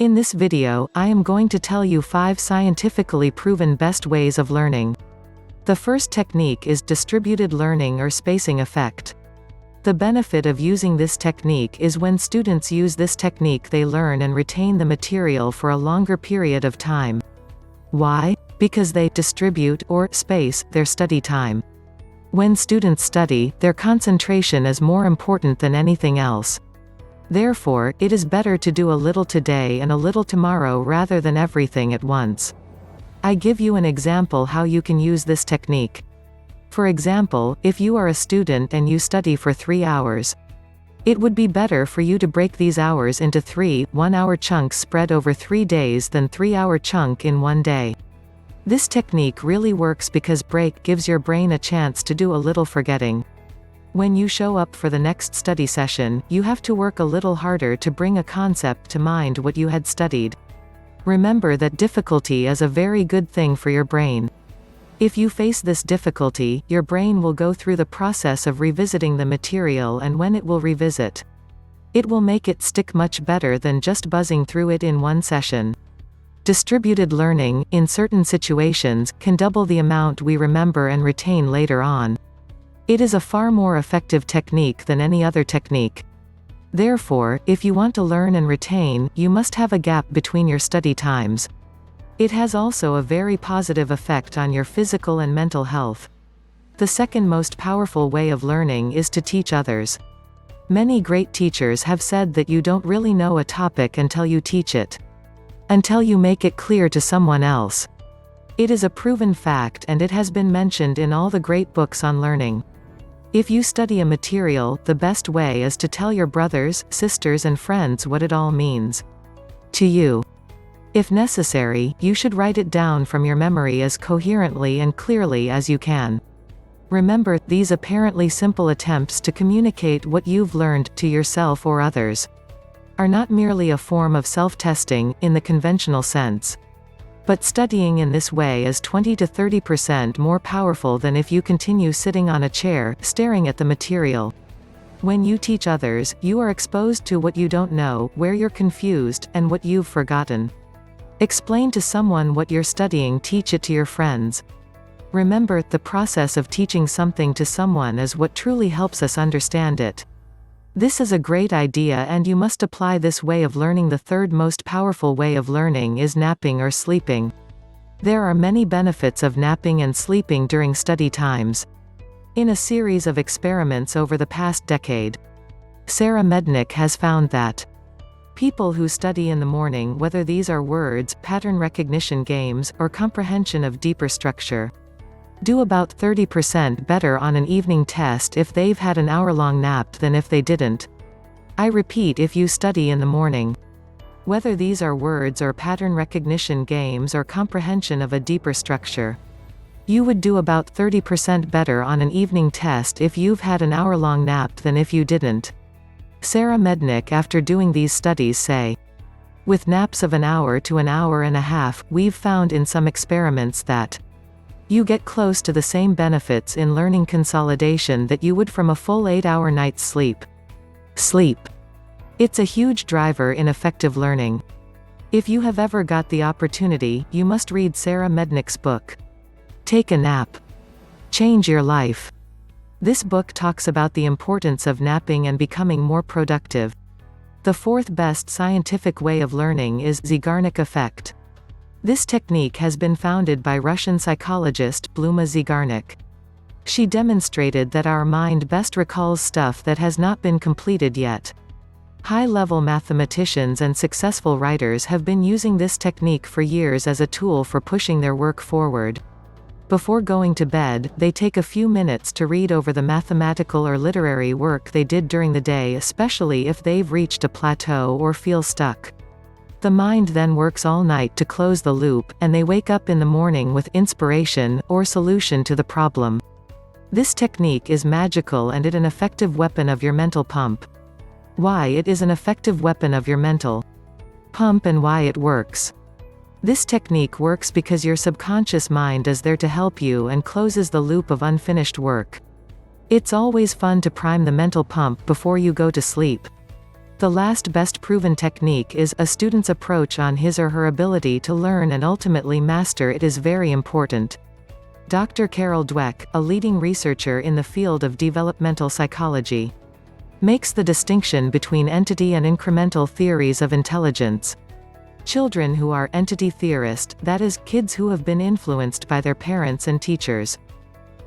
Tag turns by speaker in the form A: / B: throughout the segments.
A: In this video, I am going to tell you 5 scientifically proven best ways of learning. The first technique is distributed learning or spacing effect. The benefit of using this technique is when students use this technique they learn and retain the material for a longer period of time. Why? Because they distribute or space their study time. When students study, their concentration is more important than anything else. Therefore, it is better to do a little today and a little tomorrow rather than everything at once. I give you an example how you can use this technique. For example, if you are a student and you study for 3 hours, it would be better for you to break these hours into 3 one-hour chunks spread over 3 days than 3-hour chunk in one day. This technique really works because break gives your brain a chance to do a little forgetting. When you show up for the next study session, you have to work a little harder to bring a concept to mind what you had studied. Remember that difficulty is a very good thing for your brain. If you face this difficulty, your brain will go through the process of revisiting the material, and when it will revisit, it will make it stick much better than just buzzing through it in one session. Distributed learning, in certain situations, can double the amount we remember and retain later on. It is a far more effective technique than any other technique. Therefore, if you want to learn and retain, you must have a gap between your study times. It has also a very positive effect on your physical and mental health. The second most powerful way of learning is to teach others. Many great teachers have said that you don't really know a topic until you teach it. Until you make it clear to someone else. It is a proven fact, and it has been mentioned in all the great books on learning. If you study a material, the best way is to tell your brothers, sisters and friends what it all means to you. If necessary, you should write it down from your memory as coherently and clearly as you can. Remember, these apparently simple attempts to communicate what you've learned to yourself or others are not merely a form of self-testing, in the conventional sense. But studying in this way is 20 to 30% more powerful than if you continue sitting on a chair, staring at the material. When you teach others, you are exposed to what you don't know, where you're confused, and what you've forgotten. Explain to someone what you're studying, teach it to your friends. Remember, the process of teaching something to someone is what truly helps us understand it. This is a great idea, and you must apply this way of learning. The third most powerful way of learning is napping or sleeping. There are many benefits of napping and sleeping during study times. In a series of experiments over the past decade, Sarah Mednick has found that people who study in the morning, whether these are words, pattern recognition games, or comprehension of deeper structure, do about 30% better on an evening test if they've had an hour-long nap than if they didn't. I repeat, if you study in the morning, whether these are words or pattern recognition games or comprehension of a deeper structure, you would do about 30% better on an evening test if you've had an hour-long nap than if you didn't. Sarah Mednick, after doing these studies, say, with naps of an hour to an hour and a half, we've found in some experiments that you get close to the same benefits in learning consolidation that you would from a full 8-hour night's sleep. Sleep. It's a huge driver in effective learning. If you have ever got the opportunity, you must read Sarah Mednick's book, Take a Nap. Change Your Life. This book talks about the importance of napping and becoming more productive. The fourth best scientific way of learning is Zeigarnik Effect. This technique has been founded by Russian psychologist Bluma Zeigarnik. She demonstrated that our mind best recalls stuff that has not been completed yet. High-level mathematicians and successful writers have been using this technique for years as a tool for pushing their work forward. Before going to bed, they take a few minutes to read over the mathematical or literary work they did during the day, especially if they've reached a plateau or feel stuck. The mind then works all night to close the loop, and they wake up in the morning with inspiration, or solution to the problem. This technique is magical, and it is an effective weapon of your mental pump. Why it is an effective weapon of your mental pump and why it works. This technique works because your subconscious mind is there to help you and closes the loop of unfinished work. It's always fun to prime the mental pump before you go to sleep. The last best proven technique is a student's approach on his or her ability to learn and ultimately master it is very important. Dr. Carol Dweck, a leading researcher in the field of developmental psychology, makes the distinction between entity and incremental theories of intelligence. Children who are entity theorist, that is, kids who have been influenced by their parents and teachers.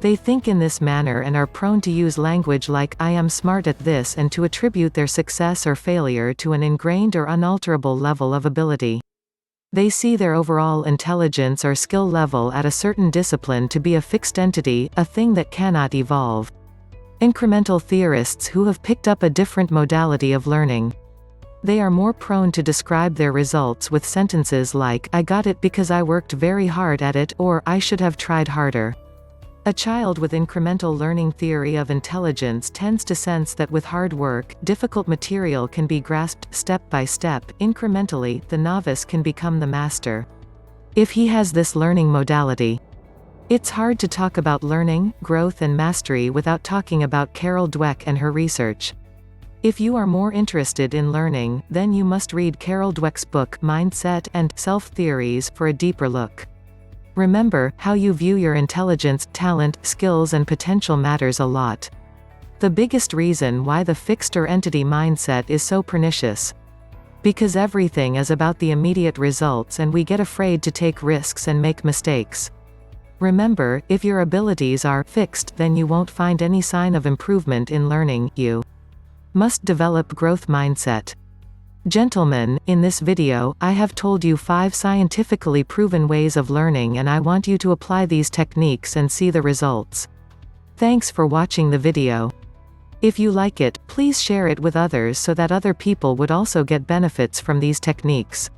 A: They think in this manner and are prone to use language like, I am smart at this, and to attribute their success or failure to an ingrained or unalterable level of ability. They see their overall intelligence or skill level at a certain discipline to be a fixed entity, a thing that cannot evolve. Incremental theorists who have picked up a different modality of learning. They are more prone to describe their results with sentences like, I got it because I worked very hard at it, or I should have tried harder. A child with incremental learning theory of intelligence tends to sense that with hard work, difficult material can be grasped step by step. Incrementally, the novice can become the master, if he has this learning modality. It's hard to talk about learning, growth and mastery without talking about Carol Dweck and her research. If you are more interested in learning, then you must read Carol Dweck's book Mindset and Self-Theories for a deeper look. Remember, how you view your intelligence, talent, skills and potential matters a lot. The biggest reason why the fixed or entity mindset is so pernicious. Because everything is about the immediate results and we get afraid to take risks and make mistakes. Remember, if your abilities are fixed, then you won't find any sign of improvement in learning. You must develop growth mindset. Gentlemen, in this video, I have told you 5 scientifically proven ways of learning and I want you to apply these techniques and see the results. Thanks for watching the video. If you like it, please share it with others so that other people would also get benefits from these techniques.